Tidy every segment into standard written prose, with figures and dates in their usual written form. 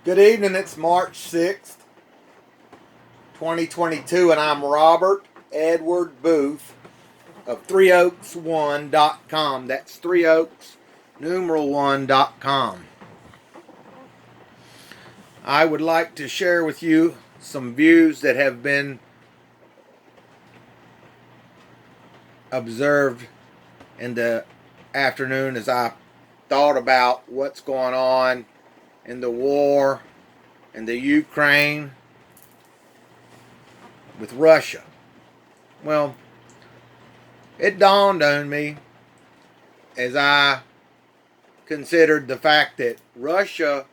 Good evening, it's March 6th, 2022, and I'm Robert Edward Booth of threeoaks1.com. That's threeoaks1.com. I would like to share with you some views that have been observed in the afternoon as I thought about what's going on in the war in the Ukraine with Russia. Well, it dawned on me as I considered the fact that Russia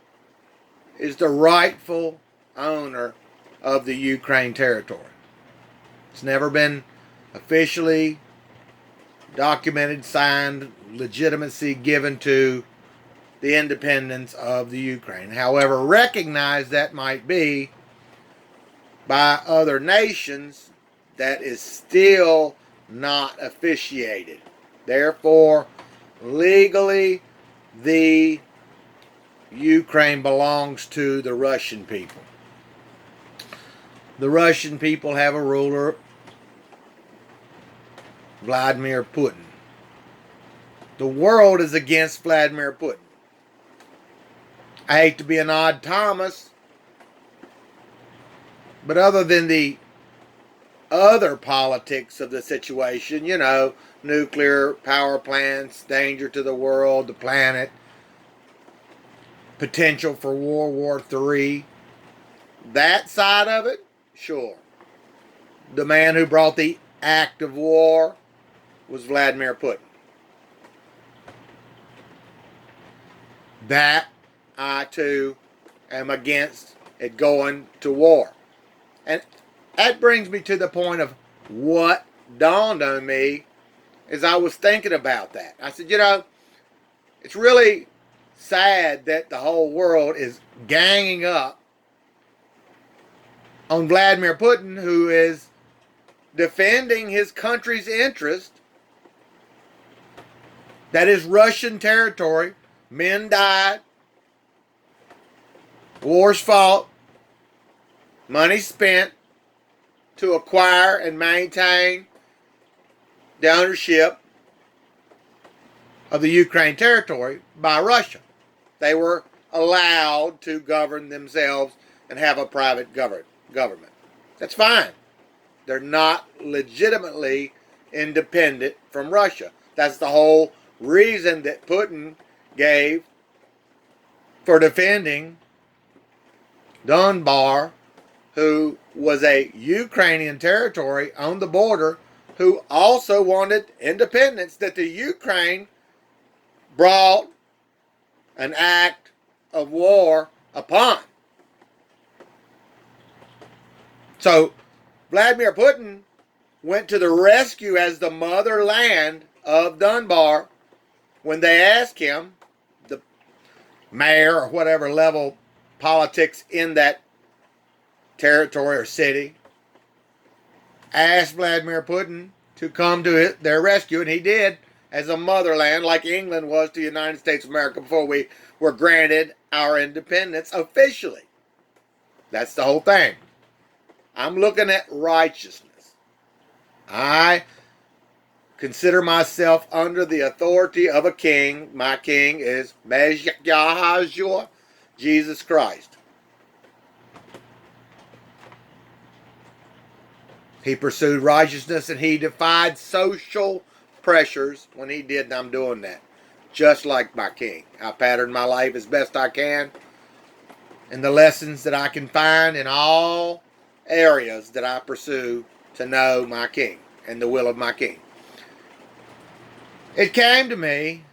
is the rightful owner of the Ukraine territory. It's never been officially documented, signed, legitimacy given to the independence of the Ukraine. However, recognized that might be by other nations, that is still not officiated. Therefore, legally, the Ukraine belongs to the Russian people. The Russian people have a ruler, Vladimir Putin. The world is against Vladimir Putin. I hate to be an odd Thomas, but other than the other politics of the situation, nuclear power plants, danger to the world, the planet, potential for World War III, that side of it, sure. The man who brought the act of war was Vladimir Putin. That I too am against it going to war. And that brings me to the point of what dawned on me as I was thinking about that. I said, it's really sad that the whole world is ganging up on Vladimir Putin, who is defending his country's interest. That is Russian territory. Men died. Wars fought. Money spent to acquire and maintain the ownership of the Ukraine territory by Russia. They were allowed to govern themselves and have a private government. That's fine. They're not legitimately independent from Russia. That's the whole reason that Putin gave for defending Donbas, who was a Ukrainian territory on the border, who also wanted independence, that the Ukraine brought an act of war upon. So Vladimir Putin went to the rescue as the motherland of Donbas when they asked him, the mayor or whatever level politics in that territory or city, asked Vladimir Putin to come to their rescue, and he did, as a motherland, like England was to the United States of America before we were granted our independence officially. That's the whole thing. I'm looking at righteousness. I consider myself under the authority of a king. My king is Messiah, Jesus Christ. He pursued righteousness and he defied social pressures when he did, and I'm doing that. Just like my king. I pattern my life as best I can and the lessons that I can find in all areas that I pursue to know my king and the will of my king. It came to me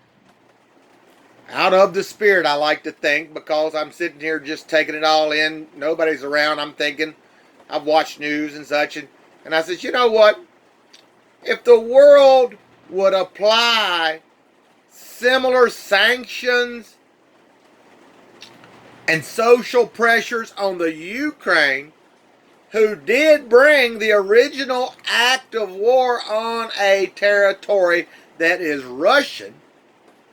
out of the spirit, I like to think, because I'm sitting here just taking it all in. Nobody's around. I'm thinking. I've watched news and such, and I said, you know what? If the world would apply similar sanctions and social pressures on the Ukraine, who did bring the original act of war on a territory that is Russian,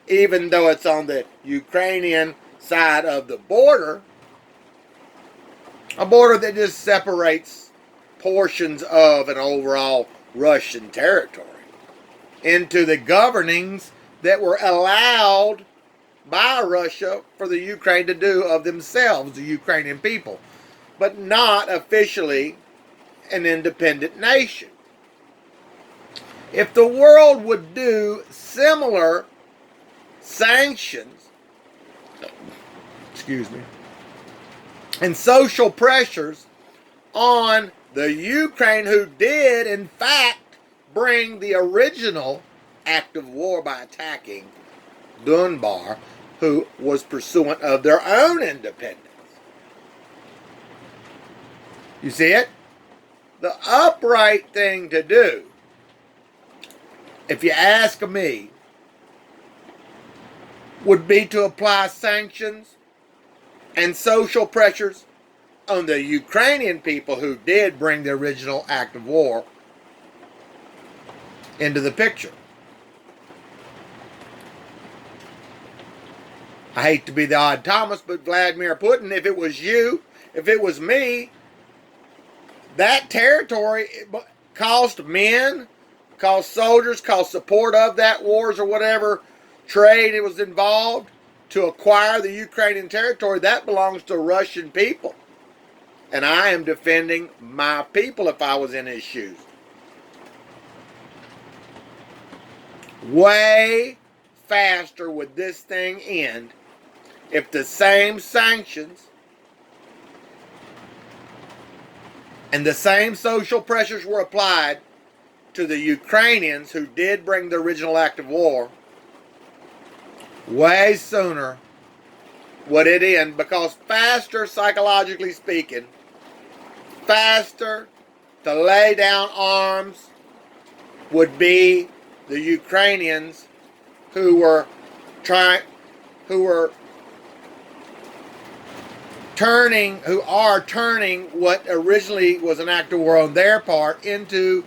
even though it's on the Ukrainian side of the border, A border that just separates portions of an overall Russian territory into the governings that were allowed by Russia for the Ukraine to do of themselves, the Ukrainian people, but not officially an independent nation. If the world would do similar sanctions, and social pressures on the Ukraine, who did in fact bring the original act of war by attacking Dunbar, who was pursuant of their own independence. You see it? The upright thing to do, if you ask me, would be to apply sanctions and social pressures on the Ukrainian people who did bring the original act of war into the picture. I hate to be the odd Thomas, but Vladimir Putin, if it was you, if it was me, that territory cost men, cost soldiers, cost support of that wars or whatever trade it was involved to acquire the Ukrainian territory. That belongs to Russian people. And I am defending my people if I was in his shoes. Way faster would this thing end if the same sanctions and the same social pressures were applied to the Ukrainians who did bring the original act of war. Way sooner would it end, because faster, psychologically speaking, faster to lay down arms would be the Ukrainians who are turning what originally was an act of war on their part into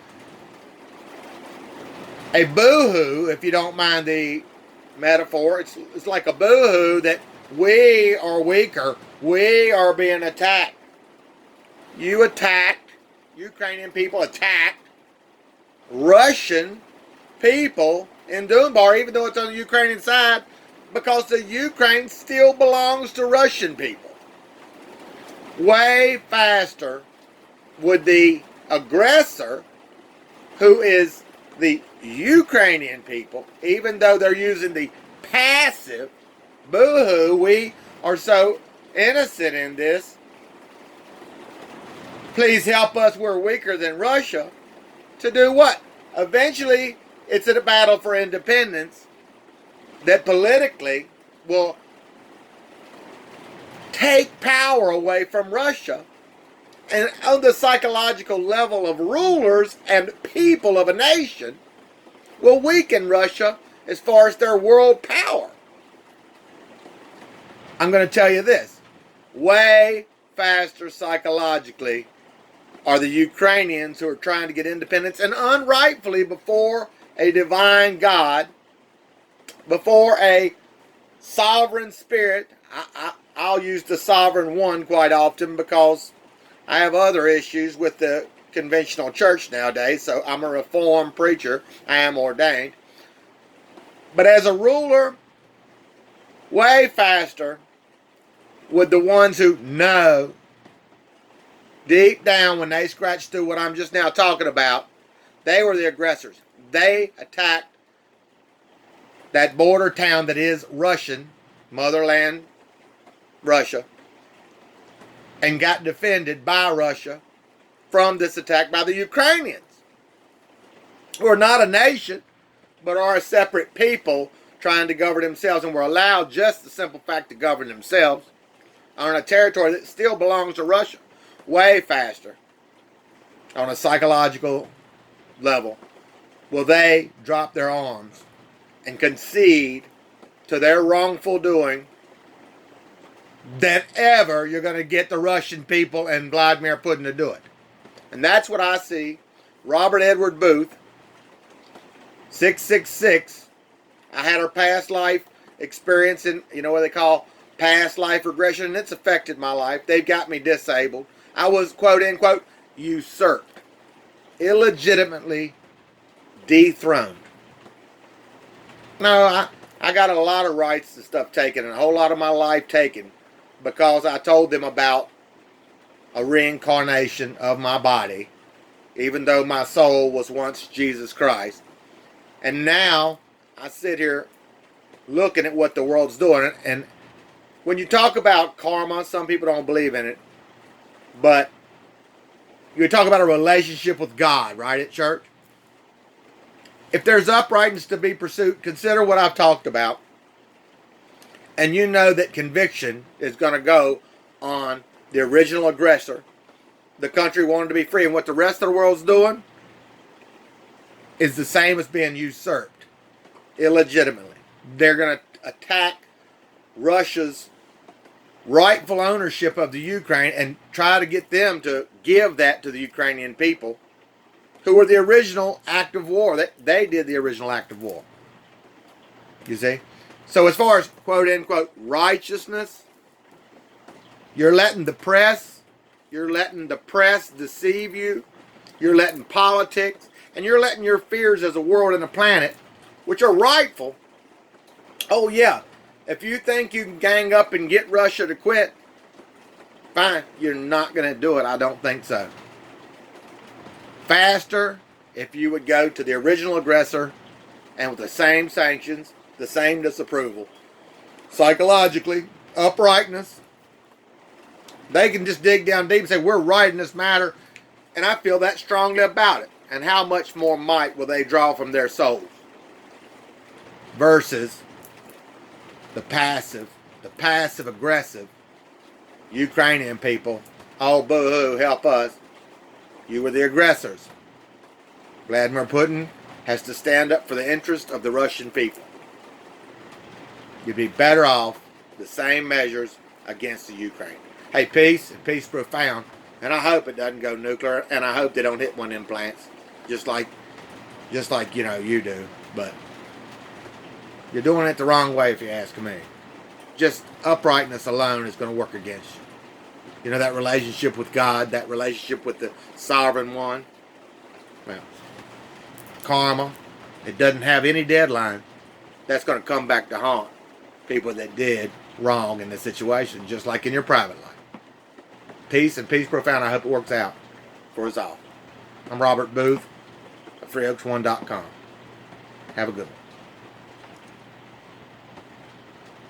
a boohoo, if you don't mind the metaphor. It's like a boohoo that we are weaker. We are being attacked. You attacked, Ukrainian people attacked Russian people in Dunbar, even though it's on the Ukrainian side, because the Ukraine still belongs to Russian people. Way faster would the aggressor, who is the Ukrainian people, even though they're using the passive boo-hoo, we are so innocent in this, please help us, we're weaker than Russia, to do what? Eventually, it's a battle for independence that politically will take power away from Russia, and on the psychological level of rulers and people of a nation will weaken Russia as far as their world power. I'm going to tell you this. Way faster psychologically are the Ukrainians who are trying to get independence, and unrightfully, before a divine God, before a sovereign spirit. I'll use the sovereign one quite often because I have other issues with the conventional church nowadays, so I'm a reformed preacher. I am ordained. But as a ruler, way faster would the ones who know deep down, when they scratched through what I'm just now talking about, they were the aggressors. They attacked that border town that is Russian, motherland Russia, and got defended by Russia from this attack by the Ukrainians, who are not a nation, but are a separate people trying to govern themselves, and were allowed just the simple fact to govern themselves on a territory that still belongs to Russia. Way faster, on a psychological level, will they drop their arms and concede to their wrongful doing than ever you're going to get the Russian people and Vladimir Putin to do it. And that's what I see. Robert Edward Booth, 666. I had her past life experience in, what they call past life regression, and it's affected my life. They've got me disabled. I was, quote unquote, usurped, illegitimately dethroned. No, I got a lot of rights and stuff taken, and a whole lot of my life taken because I told them about a reincarnation of my body, even though my soul was once Jesus Christ. And now I sit here looking at what the world's doing. And when you talk about karma, some people don't believe in it. But you talk about a relationship with God, right, at church? If there's uprightness to be pursued, consider what I've talked about. And you know that conviction is going to go on the original aggressor. The country wanted to be free. And what the rest of the world's doing is the same as being usurped illegitimately. They're going to attack Russia's rightful ownership of the Ukraine and try to get them to give that to the Ukrainian people, who were the original act of war. They did the original act of war. You see? So as far as quote unquote righteousness, you're letting the press deceive you. You're letting politics, and you're letting your fears as a world and a planet, which are rightful. Oh yeah, if you think you can gang up and get Russia to quit, fine, you're not going to do it. I don't think so. Faster if you would go to the original aggressor and with the same sanctions, the same disapproval, psychologically, uprightness. They can just dig down deep and say, we're right in this matter. And I feel that strongly about it. And how much more might will they draw from their souls? Versus the passive aggressive Ukrainian people. Oh, boo-hoo, help us. You were the aggressors. Vladimir Putin has to stand up for the interest of the Russian people. You'd be better off the same measures against the Ukraine. Hey, peace and peace profound. And I hope it doesn't go nuclear, and I hope they don't hit one of them plants, just like you do. But you're doing it the wrong way, if you ask me. Just uprightness alone is going to work against you. You know, that relationship with God, that relationship with the sovereign one. Well, karma, it doesn't have any deadline. That's going to come back to haunt people that did wrong in this situation, just like in your private life. Peace and peace profound. I hope it works out for us all. I'm Robert Booth of FreeOaks1.com. Have a good one.